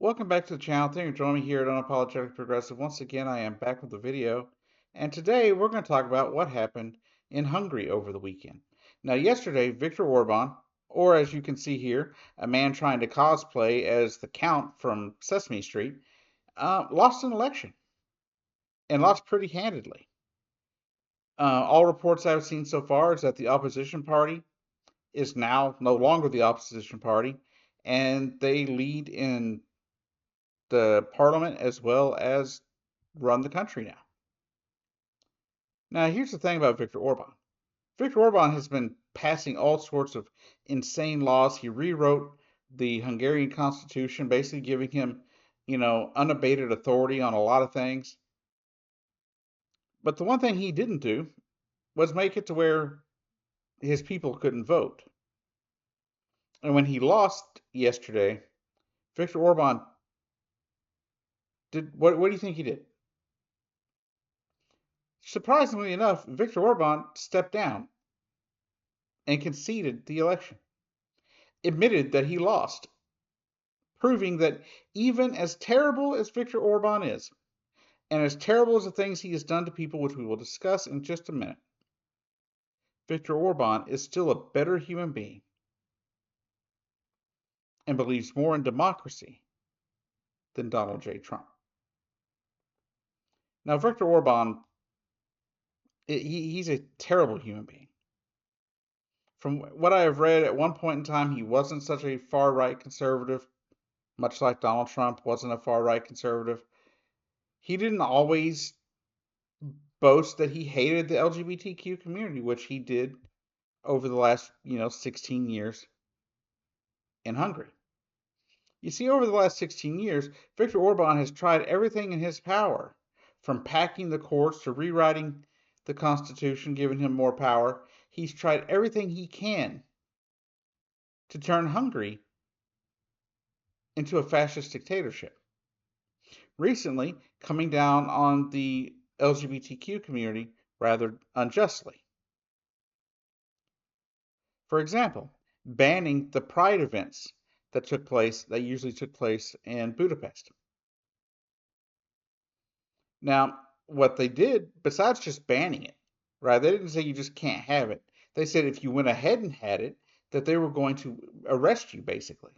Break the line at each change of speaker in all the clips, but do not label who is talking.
Welcome back to the channel. Thank you for joining me here at UnapologeticlyProgressive. Once again, I am back with a video, and today we're going to talk about what happened in Hungary over the weekend. Now, yesterday, Viktor Orban, or as you can see here, a man trying to cosplay as the Count from Sesame Street, lost an election and lost pretty handedly. All reports I've seen so far is that the opposition party is now no longer the opposition party, and they lead in the parliament as well as run the country now. Now, here's the thing about Viktor Orban. Viktor Orban has been passing all sorts of insane laws. He rewrote the Hungarian constitution, basically giving him, unabated authority on a lot of things. But the one thing he didn't do was make it to where his people couldn't vote. And when he lost yesterday, Viktor Orban did what do you think he did? Surprisingly enough, Viktor Orban stepped down and conceded the election, admitted that he lost, proving that even as terrible as Viktor Orban is, and as terrible as the things he has done to people, which we will discuss in just a minute, Viktor Orban is still a better human being and believes more in democracy than Donald J. Trump. Now, Viktor Orban, he's a terrible human being. From what I have read, at one point in time, he wasn't such a far-right conservative, much like Donald Trump wasn't a far-right conservative. He didn't always boast that he hated the LGBTQ community, which he did over the last, 16 years in Hungary. You see, over the last 16 years, Viktor Orban has tried everything in his power, from packing the courts to rewriting the constitution, giving him more power. He's tried everything he can to turn Hungary into a fascist dictatorship. Recently, coming down on the LGBTQ community rather unjustly. For example, banning the pride events that usually took place in Budapest. Now, what they did, besides just banning it, right? They didn't say you just can't have it. They said if you went ahead and had it, that they were going to arrest you, basically,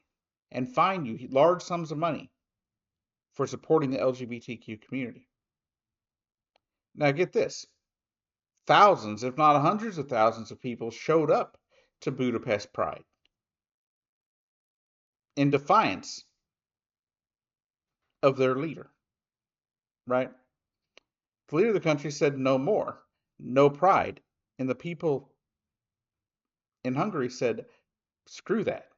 and fine you large sums of money for supporting the LGBTQ community. Now, get this. Thousands, if not hundreds of thousands of people showed up to Budapest Pride in defiance of their leader, right? The leader of the country said no more, no pride. And the people in Hungary said, screw that.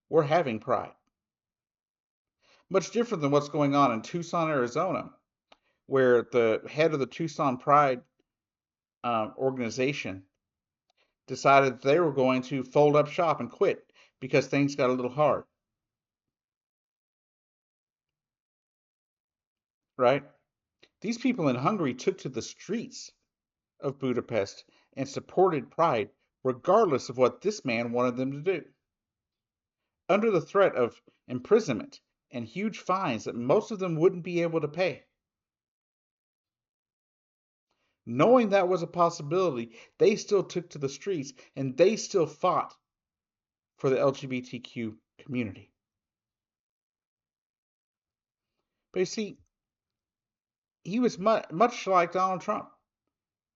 We're having pride. Much different than what's going on in Tucson, Arizona, where the head of the Tucson Pride organization decided that they were going to fold up shop and quit because things got a little hard. Right? These people in Hungary took to the streets of Budapest and supported Pride regardless of what this man wanted them to do. Under the threat of imprisonment and huge fines that most of them wouldn't be able to pay. Knowing that was a possibility, they still took to the streets and they still fought for the LGBTQ community. But you see, he was much like Donald Trump,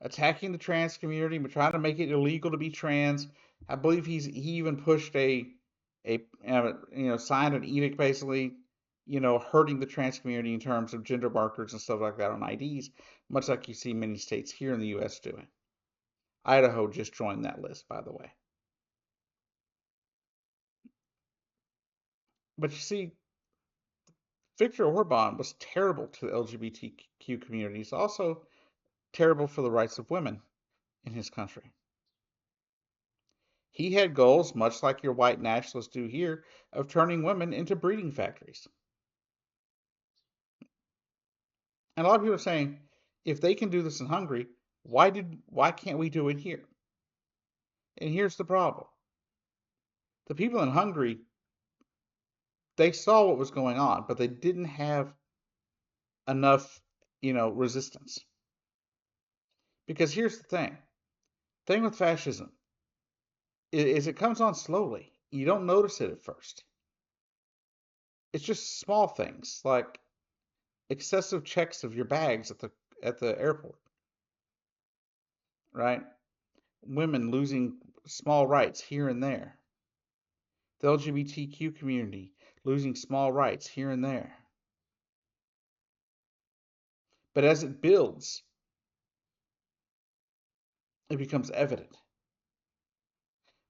attacking the trans community, but trying to make it illegal to be trans. I believe he even pushed signed an edict basically, hurting the trans community in terms of gender markers and stuff like that on IDs, much like you see many states here in the U.S. doing. Idaho just joined that list, by the way. But you see, Viktor Orban was terrible to the LGBTQ community. He's also terrible for the rights of women in his country. He had goals, much like your white nationalists do here, of turning women into breeding factories. And a lot of people are saying, if they can do this in Hungary, why can't we do it here? And here's the problem. The people in Hungary They saw what was going on, but they didn't have enough, resistance. Because here's the thing with fascism is it comes on slowly. You don't notice it at first. It's just small things like excessive checks of your bags at the airport, right? Women losing small rights here and there. The LGBTQ community losing small rights here and there. But as it builds, it becomes evident.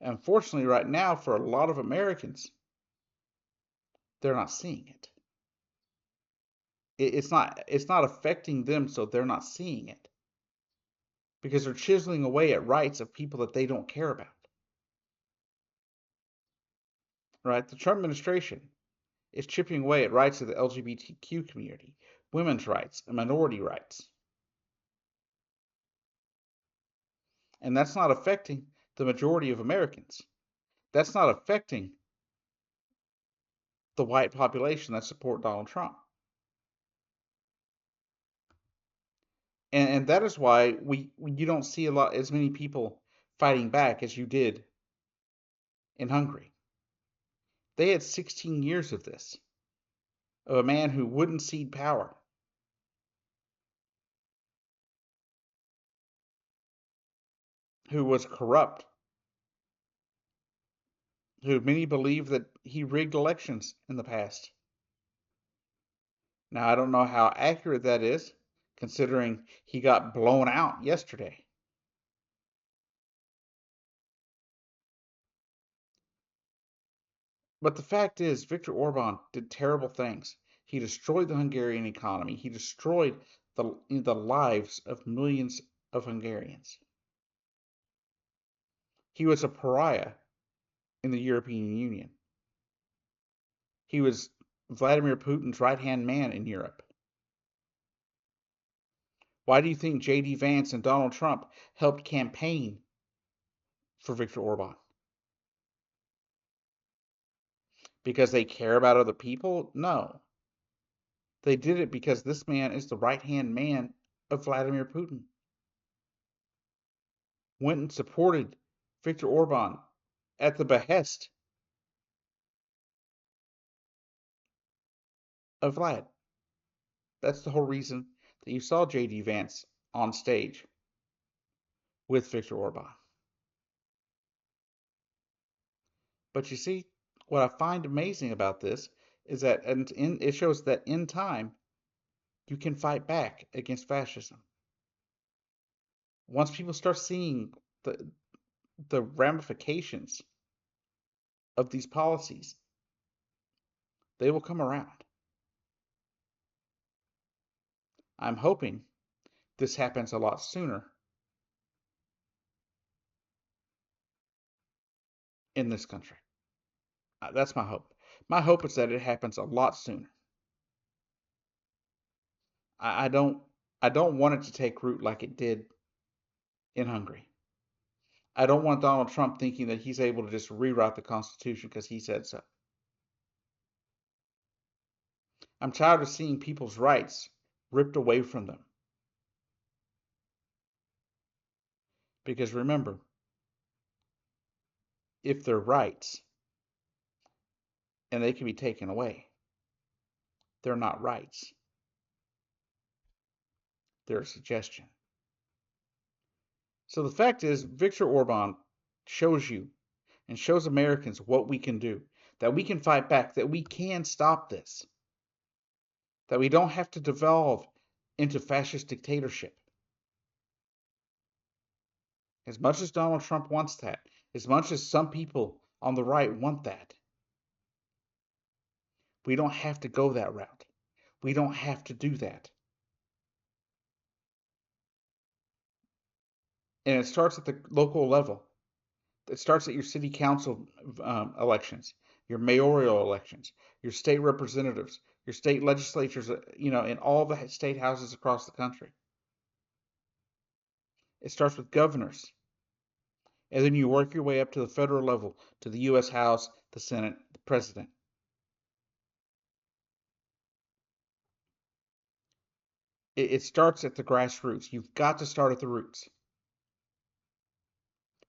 Unfortunately, right now, for a lot of Americans, they're not seeing it. It's not affecting them, so they're not seeing it because they're chiseling away at rights of people that they don't care about. Right? The Trump administration is chipping away at rights of the LGBTQ community, women's rights, and minority rights. And that's not affecting the majority of Americans. That's not affecting the white population that support Donald Trump. And that is why you don't see as many people fighting back as you did in Hungary. They had 16 years of this, of a man who wouldn't cede power, who was corrupt, who many believe that he rigged elections in the past. Now, I don't know how accurate that is, considering he got blown out yesterday. But the fact is, Viktor Orban did terrible things. He destroyed the Hungarian economy. He destroyed the lives of millions of Hungarians. He was a pariah in the European Union. He was Vladimir Putin's right-hand man in Europe. Why do you think J.D. Vance and Donald Trump helped campaign for Viktor Orban? Because they care about other people? No. They did it because this man is the right-hand man of Vladimir Putin. Went and supported Viktor Orban at the behest of Vlad. That's the whole reason that you saw J.D. Vance on stage with Viktor Orban. But you see, what I find amazing about this is that it shows that in time, you can fight back against fascism. Once people start seeing the ramifications of these policies, they will come around. I'm hoping this happens a lot sooner in this country. That's my hope. My hope is that it happens a lot sooner. I don't I don't want it to take root like it did in Hungary. I don't want Donald Trump thinking that he's able to just rewrite the Constitution because he said so. I'm tired of seeing people's rights ripped away from them. Because remember, if they're rights and they can be taken away, they're not rights. They're a suggestion. So the fact is, Viktor Orban shows you and shows Americans what we can do, that we can fight back, that we can stop this, that we don't have to devolve into fascist dictatorship. As much as Donald Trump wants that, as much as some people on the right want that, we don't have to go that route. We don't have to do that. And it starts at the local level. It starts at your city council elections, your mayoral elections, your state representatives, your state legislatures, in all the state houses across the country. It starts with governors. And then you work your way up to the federal level, to the U.S. House, the Senate, the President. It starts at the grassroots. You've got to start at the roots.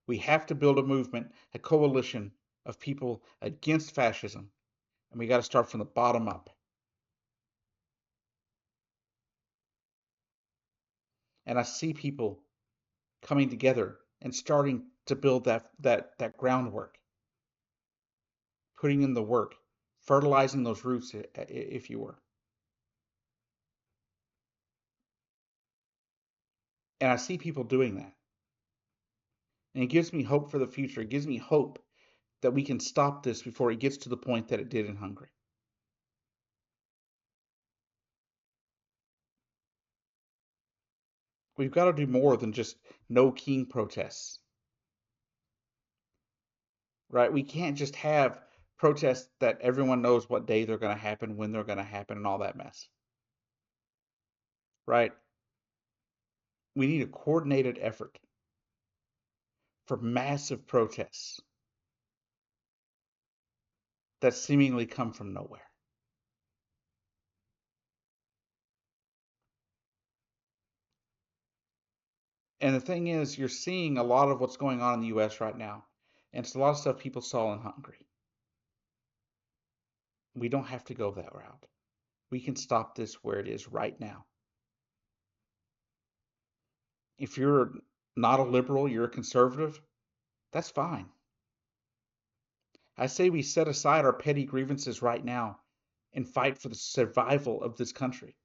We have to build a movement, a coalition of people against fascism, and we got to start from the bottom up. And I see people coming together and starting to build that groundwork, putting in the work, fertilizing those roots, if you were. And I see people doing that. And it gives me hope for the future. It gives me hope that we can stop this before it gets to the point that it did in Hungary. We've got to do more than just no king protests, right? We can't just have protests that everyone knows what day they're going to happen, when they're going to happen, and all that mess, right? We need a coordinated effort for massive protests that seemingly come from nowhere. And the thing is, you're seeing a lot of what's going on in the US right now. And it's a lot of stuff people saw in Hungary. We don't have to go that route. We can stop this where it is right now. If you're not a liberal, you're a conservative, that's fine. I say we set aside our petty grievances right now and fight for the survival of this country.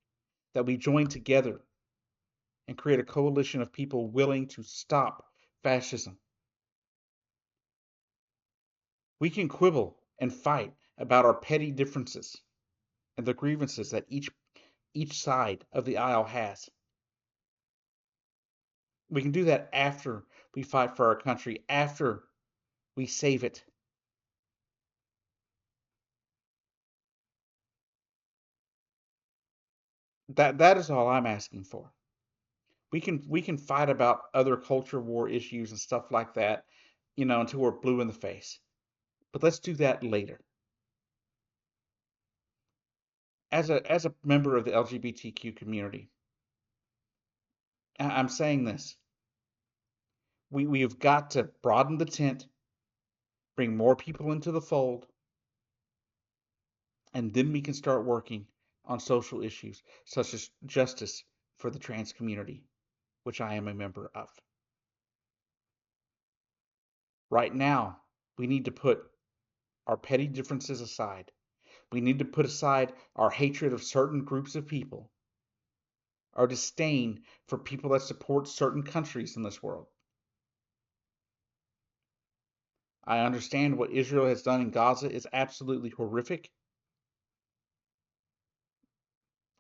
That we join together and create a coalition of people willing to stop fascism. We can quibble and fight about our petty differences and the grievances that each side of the aisle has. We can do that after we fight for our country, after we save it. That is all I'm asking for. We can fight about other culture war issues and stuff like that, until we're blue in the face. But let's do that later. As a member of the LGBTQ community, I'm saying this. We have got to broaden the tent, bring more people into the fold, and then we can start working on social issues such as justice for the trans community, which I am a member of. Right now, we need to put our petty differences aside. We need to put aside our hatred of certain groups of people, our disdain for people that support certain countries in this world. I understand what Israel has done in Gaza is absolutely horrific.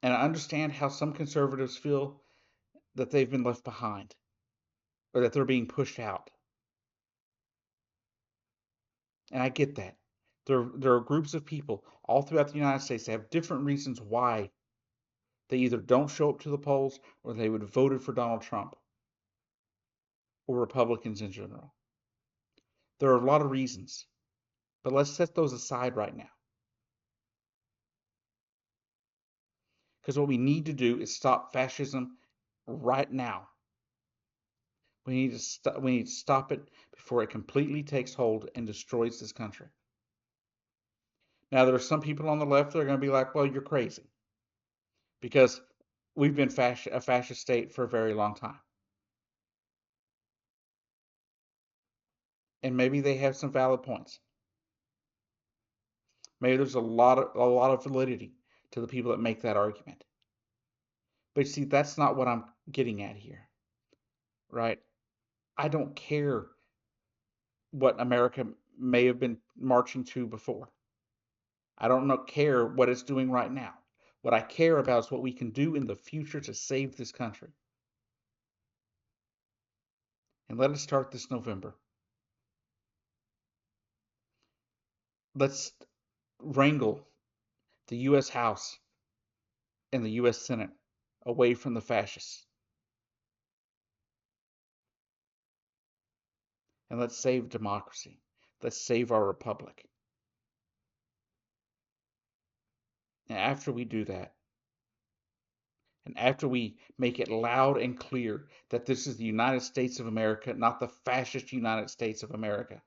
And I understand how some conservatives feel that they've been left behind or that they're being pushed out. And I get that. There are groups of people all throughout the United States that have different reasons why they either don't show up to the polls or they would have voted for Donald Trump or Republicans in general. There are a lot of reasons, but let's set those aside right now. Because what we need to do is stop fascism right now. We need to stop it before it completely takes hold and destroys this country. Now, there are some people on the left that are going to be like, well, you're crazy. Because we've been a fascist state for a very long time. And maybe they have some valid points. Maybe there's a lot of validity to the people that make that argument. But you see, that's not what I'm getting at here, right? I don't care what America may have been marching to before. I don't care what it's doing right now. What I care about is what we can do in the future to save this country. And let us start this November. Let's wrangle the U.S. House and the U.S. Senate away from the fascists. And let's save democracy. Let's save our republic. And after we do that, and after we make it loud and clear that this is the United States of America, not the fascist United States of America,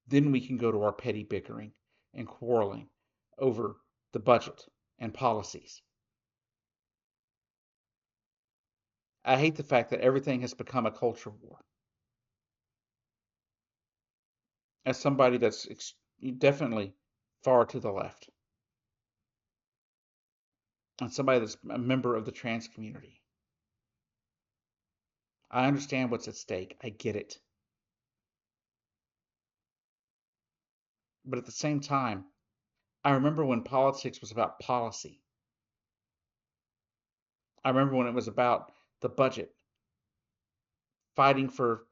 then we can go to our petty bickering and quarreling over the budget and policies. I hate the fact that everything has become a culture war. As somebody that's definitely far to the left, and somebody that's a member of the trans community, I understand what's at stake. I get it. But at the same time, I remember when politics was about policy. I remember when it was about the budget, fighting for,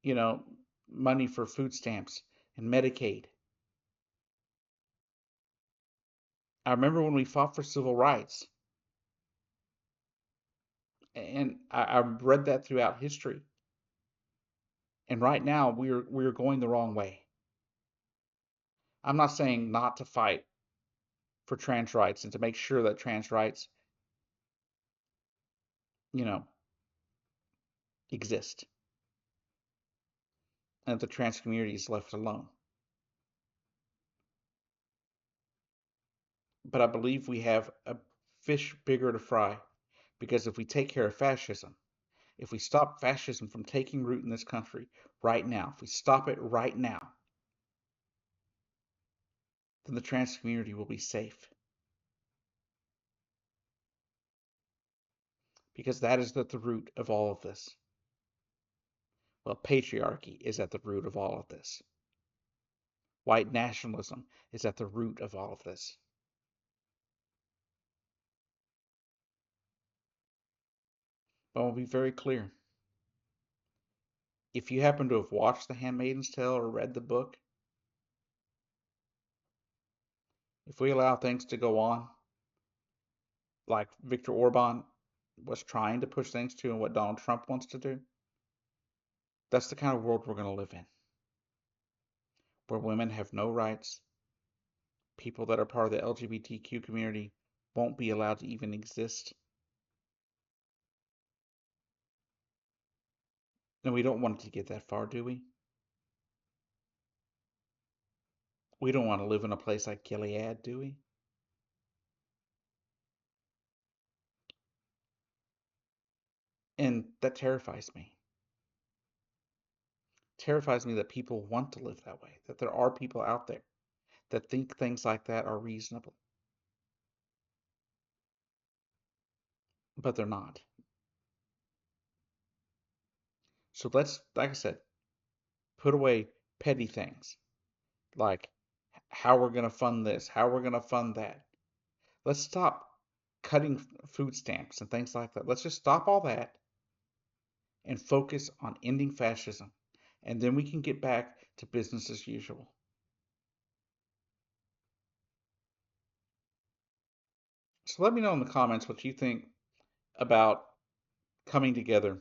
you know, money for food stamps and Medicaid. I remember when we fought for civil rights. And I read that throughout history. And right now we're going the wrong way. I'm not saying not to fight for trans rights and to make sure that trans rights, you know, exist and that the trans community is left alone. But I believe we have a fish bigger to fry, because if we take care of fascism, if we stop fascism from taking root in this country right now, if we stop it right now, then the trans community will be safe. Because that is at the root of all of this. Well, patriarchy is at the root of all of this. White nationalism is at the root of all of this. But I'll be very clear. If you happen to have watched The Handmaid's Tale or read the book, if we allow things to go on like Viktor Orban was trying to push things to and what Donald Trump wants to do, that's the kind of world we're going to live in, where women have no rights, people that are part of the LGBTQ community won't be allowed to even exist. And we don't want it to get that far, do we? We don't want to live in a place like Gilead, do we? And that terrifies me. Terrifies me that people want to live that way, that there are people out there that think things like that are reasonable, but they're not. So let's, like I said, put away petty things like how we're going to fund this, how we're going to fund that. Let's stop cutting food stamps and things like that. Let's just stop all that and focus on ending fascism. And then we can get back to business as usual. So let me know in the comments what you think about coming together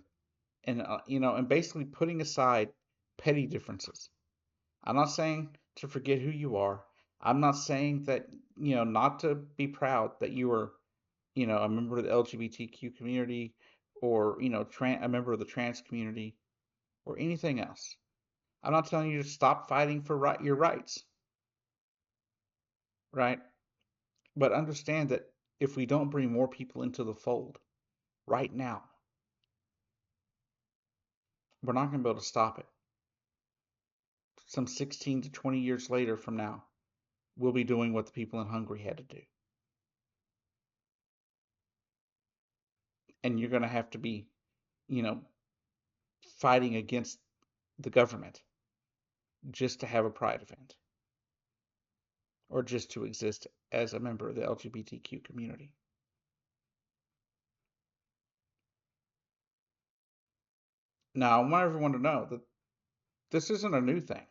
and and basically putting aside petty differences. I'm not saying to forget who you are. I'm not saying that, not to be proud that you are, a member of the LGBTQ community or, a member of the trans community or anything else. I'm not telling you to stop fighting for your rights, right? But understand that if we don't bring more people into the fold right now, we're not going to be able to stop it. Some 16 to 20 years later from now, we'll be doing what the people in Hungary had to do. And you're going to have to be, you know, fighting against the government just to have a pride event or just to exist as a member of the LGBTQ community. Now, I want everyone to know that this isn't a new thing.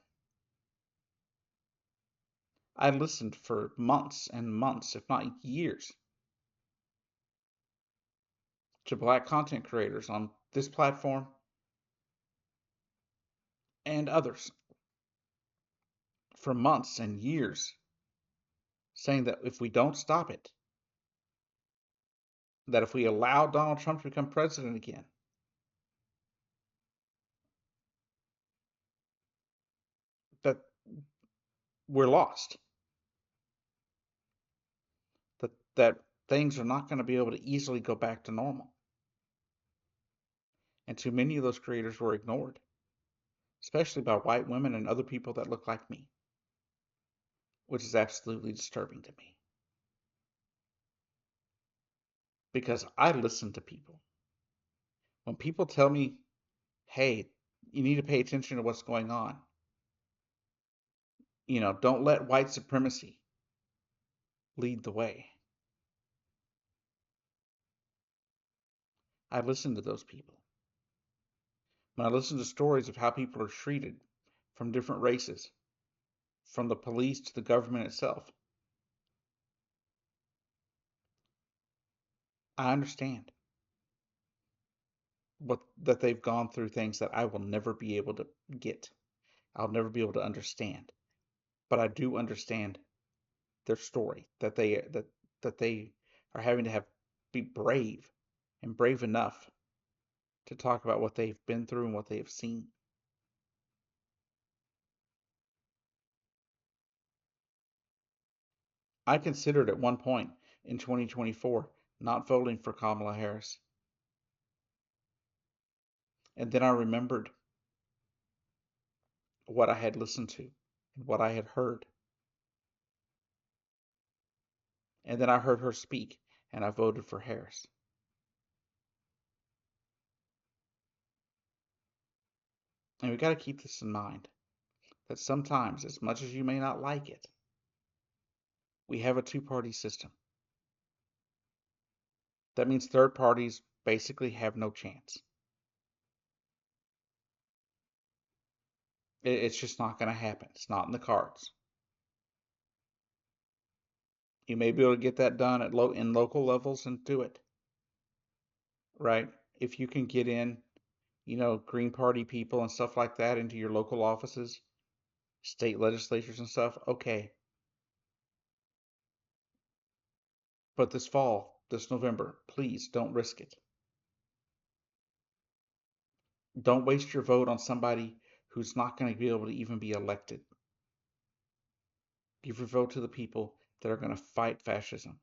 I listened for months and months, if not years, to Black content creators on this platform and others for months and years saying that if we don't stop it, that if we allow Donald Trump to become president again, that we're lost. That things are not going to be able to easily go back to normal. And too many of those creators were ignored, especially by white women and other people that look like me, which is absolutely disturbing to me. Because I listen to people. When people tell me, hey, you need to pay attention to what's going on, don't let white supremacy lead the way. I listen to those people. When I listen to stories of how people are treated from different races, from the police to the government itself, I understand that they've gone through things that I will never be able to get. I'll never be able to understand. But I do understand their story, that they are having to be brave and brave enough to talk about what they've been through and what they have seen. I considered at one point in 2024 not voting for Kamala Harris. And then I remembered what I had listened to and what I had heard. And then I heard her speak and I voted for Harris. And we got to keep this in mind that sometimes, as much as you may not like it, we have a two-party system. That means third parties basically have no chance. It's just not going to happen. It's not in the cards. You may be able to get that done in local levels and do it, right? If you can get in, Green Party people and stuff like that into your local offices, state legislatures and stuff, okay. But this fall, this November, please don't risk it. Don't waste your vote on somebody who's not going to be able to even be elected. Give your vote to the people that are going to fight fascism.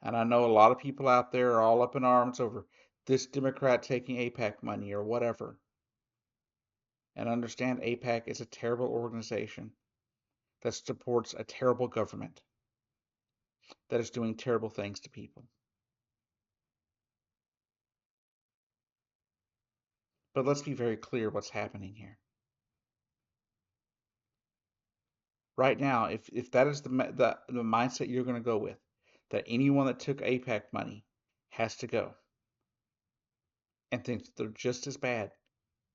And I know a lot of people out there are all up in arms over this Democrat taking AIPAC money or whatever. And understand AIPAC is a terrible organization that supports a terrible government that is doing terrible things to people. But let's be very clear what's happening here. Right now, if that is the mindset you're going to go with, that anyone that took AIPAC money has to go, and thinks they're just as bad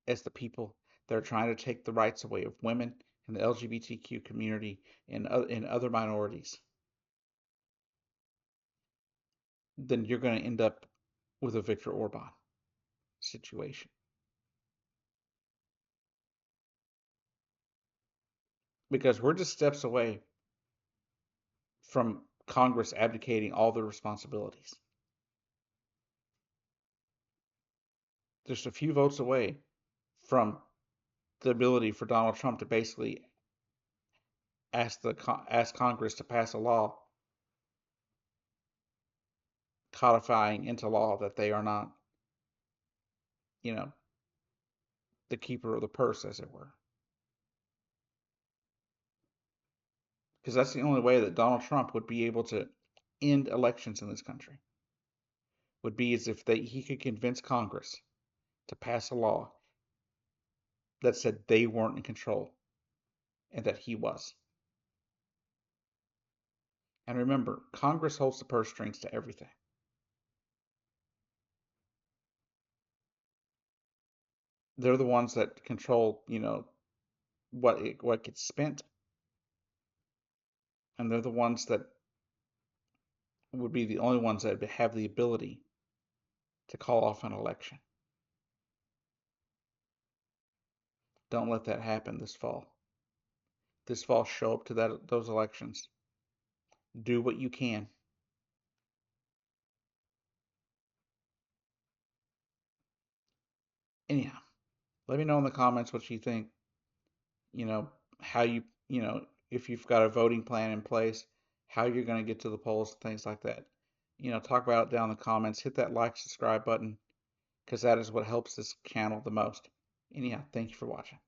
as the people that are trying to take the rights away of women and the LGBTQ community and other minorities, then you're going to end up with a Viktor Orban situation. Because we're just steps away from Congress abdicating all their responsibilities. Just a few votes away from the ability for Donald Trump to basically ask Congress to pass a law codifying into law that they are not, you know, the keeper of the purse, as it were. Because that's the only way that Donald Trump would be able to end elections in this country, would be as if he could convince Congress to pass a law that said they weren't in control and that he was. And remember, Congress holds the purse strings to everything. They're the ones that control, what gets spent, and they're the ones that would be the only ones that have the ability to call off an election. Don't let that happen this fall. This fall, show up to those elections. Do what you can. Anyhow, let me know in the comments what you think, you know, how if you've got a voting plan in place, how you're going to get to the polls, things like that. Talk about it down in the comments. Hit that like, subscribe button, because that is what helps this channel the most. Anyhow, thank you for watching.